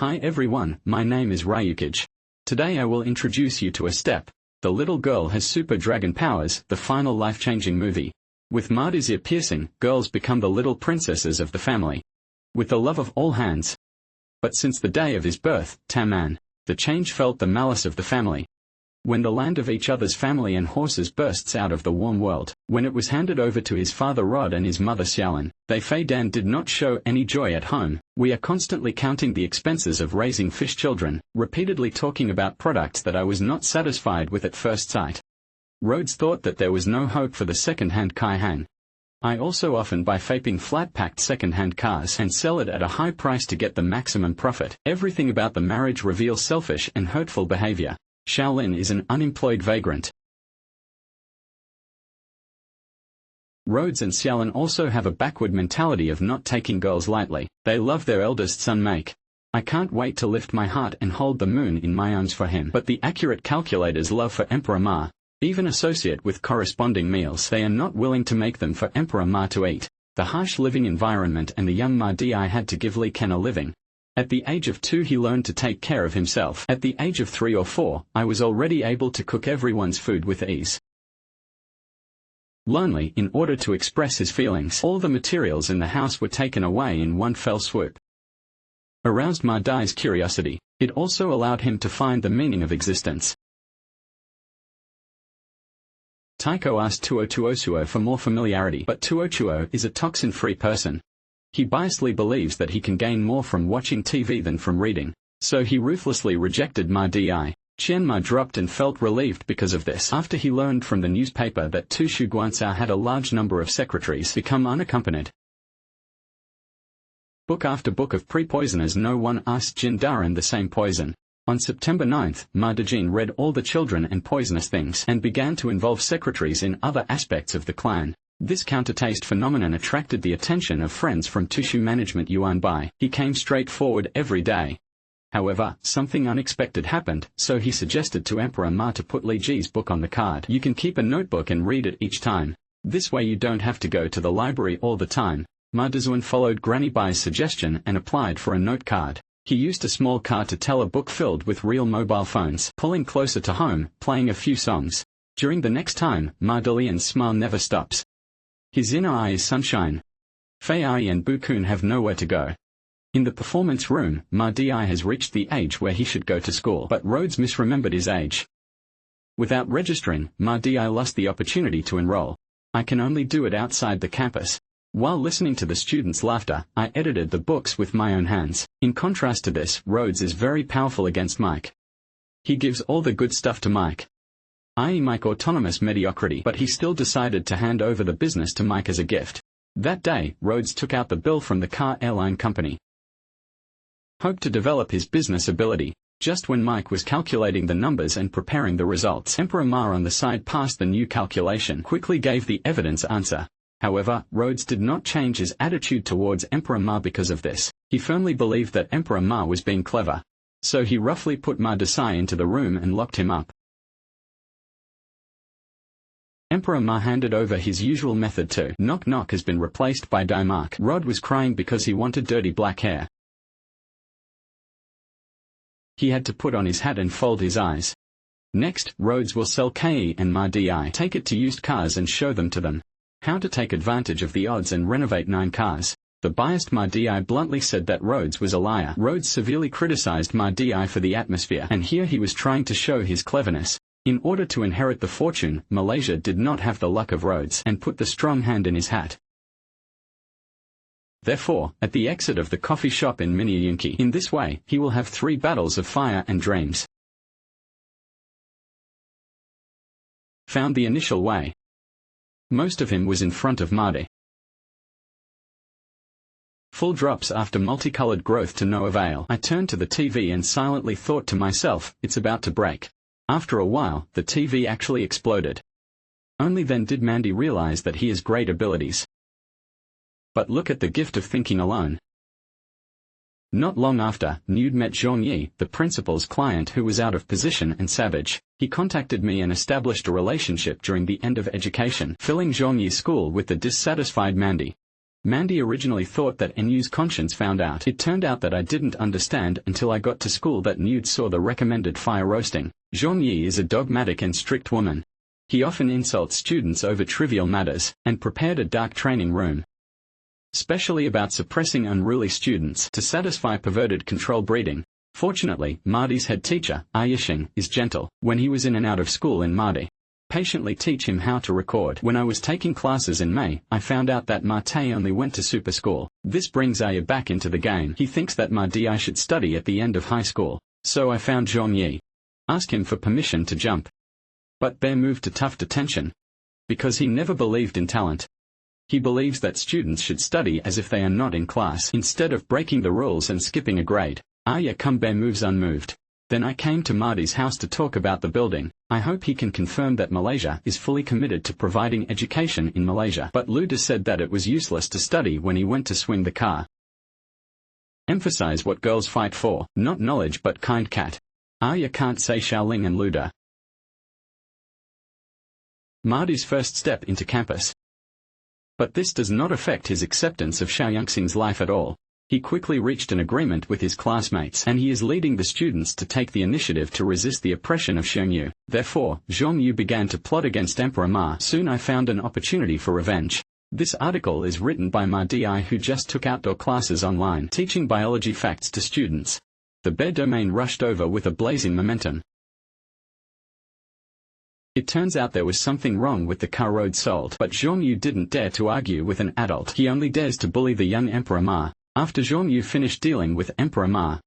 Hi everyone, my name is Ryukage. Today I will introduce you to A Step. The little girl has super dragon powers, the final life-changing movie. With Marde's ear-piercing, girls become the little princesses of the family. With the love of all hands. But since the day of his birth, Taman, the change felt the malice of the family. When the land of each other's family and horses bursts out of the warm world, when it was handed over to his father Rod and his mother Xiaolin, they Fei Dan did not show any joy at home. We are constantly counting the expenses of raising fish children, repeatedly talking about products that I was not satisfied with at first sight. Rhodes thought that there was no hope for the second-hand Kai-Han. I also often buy vaping flat-packed second-hand cars and sell it at a high price to get the maximum profit. Everything about the marriage reveals selfish and hurtful behavior. Xiaolin is an unemployed vagrant. Rhodes and Xiaolin also have a backward mentality of not taking girls lightly. They love their eldest son Make. I can't wait to lift my heart and hold the moon in my arms for him. But the accurate calculator's love for Emperor Ma, even associate with corresponding meals, they are not willing to make them for Emperor Ma to eat. The harsh living environment and the young Ma Di had to give Li Ken a living. At the age of 2 he learned to take care of himself. At the age of 3 or 4, I was already able to cook everyone's food with ease. Lonely, in order to express his feelings, all the materials in the house were taken away in one fell swoop. Aroused Ma Di's curiosity, it also allowed him to find the meaning of existence. Taiko asked Tuo Tuosuo for more familiarity, but Tuo is a toxin-free person. He biasedly believes that he can gain more from watching TV than from reading, so he ruthlessly rejected Ma Di. Qianma dropped and felt relieved because of this after he learned from the newspaper that Tu Shuguancao had a large number of secretaries become unaccompanied. Book after book of pre-poisoners. No one asked Jin Daran the same poison. On September 9th, Ma Dejin read all the children and poisonous things and began to involve secretaries in other aspects of the clan. This countertaste phenomenon attracted the attention of friends from Tushu management. Yuan Bai. He came straight forward every day. However, something unexpected happened, so he suggested to Emperor Ma to put Li Ji's book on the card. You can keep a notebook and read it each time. This way you don't have to go to the library all the time. Ma Dezuan followed Granny Bai's suggestion and applied for a note card. He used a small car to tell a book filled with real mobile phones, pulling closer to home, playing a few songs. During the next time, Ma Delian's smile never stops. His inner eye is sunshine. Fei Ai and Bu Kun have nowhere to go. In the performance room, Ma Di has reached the age where he should go to school, but Rhodes misremembered his age. Without registering, Ma Di lost the opportunity to enroll. I can only do it outside the campus. While listening to the students' laughter, I edited the books with my own hands. In contrast to this, Rhodes is very powerful against Mike. He gives all the good stuff to Mike, i.e. Mike autonomous mediocrity, but he still decided to hand over the business to Mike as a gift. That day, Rhodes took out the bill from the car airline company. Hoped to develop his business ability. Just when Mike was calculating the numbers and preparing the results, Emperor Ma on the side passed the new calculation, quickly gave the evidence answer. However, Rhodes did not change his attitude towards Emperor Ma because of this. He firmly believed that Emperor Ma was being clever. So he roughly put Ma Desai into the room and locked him up. Emperor Ma handed over his usual method to knock knock has been replaced by Daimark. Rod was crying because he wanted dirty black hair. He had to put on his hat and fold his eyes. Next, Rhodes will sell Ke and Ma Di. Take it to used cars and show them to them. How to take advantage of the odds and renovate 9 cars. The biased Ma Di bluntly said that Rhodes was a liar. Rhodes severely criticized Ma Di for the atmosphere, and here he was trying to show his cleverness. In order to inherit the fortune, Malaysia did not have the luck of Rhodes and put the strong hand in his hat. Therefore, at the exit of the coffee shop in Miniyunki, in this way, he will have 3 battles of fire and dreams. Found the initial way. Most of him was in front of Marde. Full drops after multicolored growth to no avail. I turned to the TV and silently thought to myself, it's about to break. After a while, the TV actually exploded. Only then did Mandy realize that he has great abilities. But look at the gift of thinking alone. Not long after, Nude met Zhongyi, the principal's client who was out of position and savage. He contacted me and established a relationship during the end of education, filling Zhongyi's school with the dissatisfied Mandy. Mandy originally thought that Nu's conscience found out. It turned out that I didn't understand until I got to school that Nu saw the recommended fire roasting. Zhongyi is a dogmatic and strict woman. He often insults students over trivial matters, and prepared a dark training room, specially about suppressing unruly students to satisfy perverted control breeding. Fortunately, Marty's head teacher, Yixing, is gentle. When he was in and out of school in Marty, patiently teach him how to record. When I was taking classes in May, I found out that Marty only went to super school. This brings Aya back into the game. He thinks that Marty should study at the end of high school. So I found Zhongyi. Asked him for permission to jump. But Bear moved to tough detention. Because he never believed in talent. He believes that students should study as if they are not in class instead of breaking the rules and skipping a grade. Aya Bear moves unmoved. Then I came to Marty's house to talk about the building. I hope he can confirm that Malaysia is fully committed to providing education in Malaysia. But Luda said that it was useless to study when he went to swing the car. Emphasize what girls fight for, not knowledge but kind cat. Aya can't say Xiaoling and Luda. Marty's first step into campus. But this does not affect his acceptance of Xiaoyangxing's life at all. He quickly reached an agreement with his classmates and he is leading the students to take the initiative to resist the oppression of Xiongnu. Therefore, Zhongyu began to plot against Emperor Ma. Soon I found an opportunity for revenge. This article is written by Ma Di who just took outdoor classes online teaching biology facts to students. The Bear domain rushed over with a blazing momentum. It turns out there was something wrong with the car road sold, but Zhongyu didn't dare to argue with an adult. He only dares to bully the young Emperor Ma. After Zhongyu finished dealing with Emperor Ma,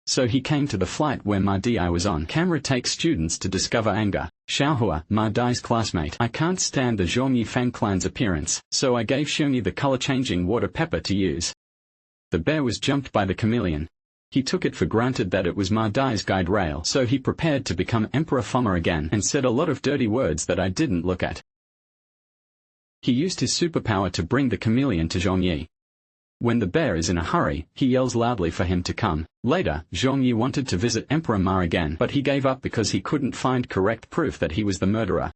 so he came to the flight where Ma Di was on camera takes students to discover anger. Xiaohua, Ma Di's classmate. I can't stand the Zhongyi Fang clan's appearance, so I gave Xiongyi the color-changing water pepper to use. The bear was jumped by the chameleon. He took it for granted that it was Ma Di's guide rail, so he prepared to become Emperor Foma again and said a lot of dirty words that I didn't look at. He used his superpower to bring the chameleon to Zhongyi. When the bear is in a hurry, he yells loudly for him to come. Later, Zhongyi wanted to visit Emperor Ma again, but he gave up because he couldn't find correct proof that he was the murderer.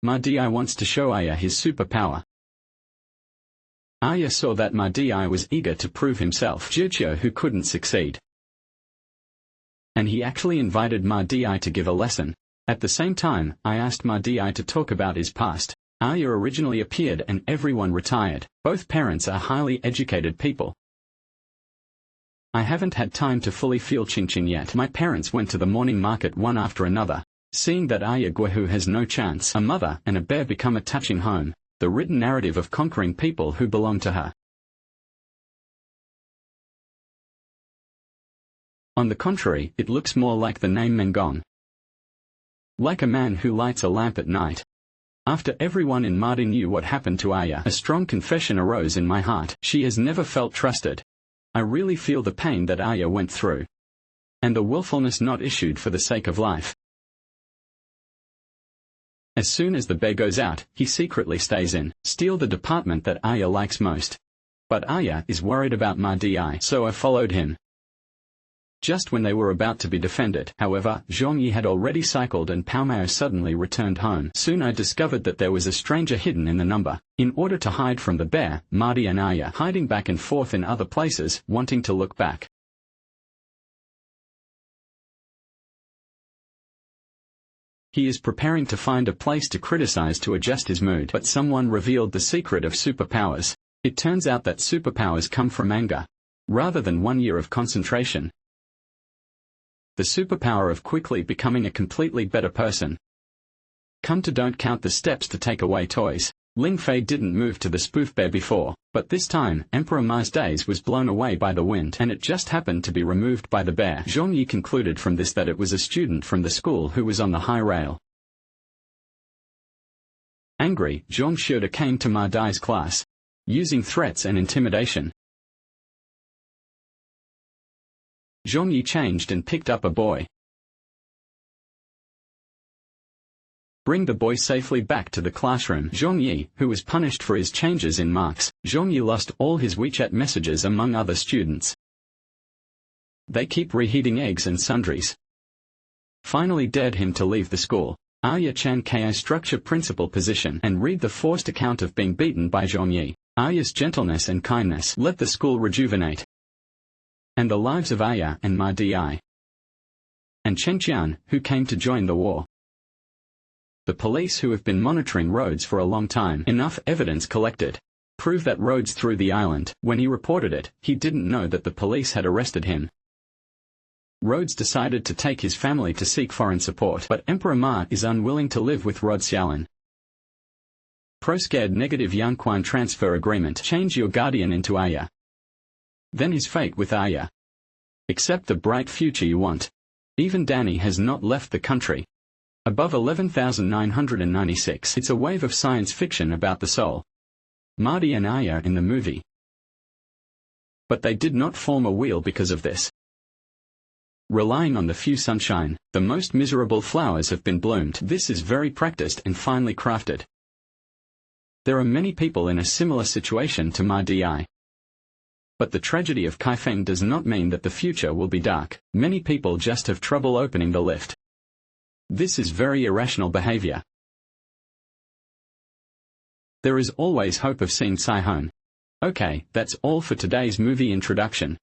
Ma Di wants to show Aya his superpower. Aya saw that Ma Di was eager to prove himself, Zhiqiu who couldn't succeed. And he actually invited Ma Di to give a lesson. At the same time, I asked Ma Di to talk about his past. Aya originally appeared and everyone retired. Both parents are highly educated people. I haven't had time to fully feel Qingqing yet. My parents went to the morning market one after another. Seeing that Aya Guihu has no chance, a mother and a bear become a touching home. The written narrative of conquering people who belong to her. On the contrary, it looks more like the name Mengong. Like a man who lights a lamp at night. After everyone in Mardi knew what happened to Aya, a strong confession arose in my heart. She has never felt trusted. I really feel the pain that Aya went through. And the willfulness not issued for the sake of life. As soon as the bear goes out, he secretly stays in, steal the department that Aya likes most. But Aya is worried about Ma Di, so I followed him. Just when they were about to be defended, however, Zhongyi had already cycled and Pao Mao suddenly returned home. Soon I discovered that there was a stranger hidden in the number. In order to hide from the bear, Marty and Aya hiding back and forth in other places, wanting to look back. He is preparing to find a place to criticize to adjust his mood, but someone revealed the secret of superpowers. It turns out that superpowers come from anger, rather than 1 year of concentration. The superpower of quickly becoming a completely better person. Come to don't count the steps to take away toys. Ling Fei didn't move to the spoof bear before, but this time, Emperor Ma's days was blown away by the wind and it just happened to be removed by the bear. Zhongyi concluded from this that it was a student from the school who was on the high rail. Angry, Zhong Shida came to Ma Dai's class, using threats and intimidation. Zhongyi changed and picked up a boy. Bring the boy safely back to the classroom. Zhongyi, who was punished for his changes in marks, Zhongyi lost all his WeChat messages among other students. They keep reheating eggs and sundries. Finally dared him to leave the school. Arya Chan Ka structure principal position and read the forced account of being beaten by Zhongyi. Arya's gentleness and kindness let the school rejuvenate. And the lives of Arya and Ma Di and Chen Qian, who came to join the war. The police who have been monitoring Rhodes for a long time, enough evidence collected, prove that Rhodes threw the island. When he reported it, he didn't know that the police had arrested him. Rhodes decided to take his family to seek foreign support, but Emperor Ma is unwilling to live with Rod Xiaolin. Pro-scared negative Yanquan transfer agreement. Change your guardian into Arya. Then his fate with Arya. Accept the bright future you want. Even Danny has not left the country. Above 11,996. It's a wave of science fiction about the soul. Marty and Arya in the movie. But they did not form a wheel because of this. Relying on the few sunshine, the most miserable flowers have been bloomed. This is very practiced and finely crafted. There are many people in a similar situation to Ma Di. But the tragedy of Kaifeng does not mean that the future will be dark. Many people just have trouble opening the lift. This is very irrational behavior. There is always hope of seeing Cai Hong. Okay, that's all for today's movie introduction.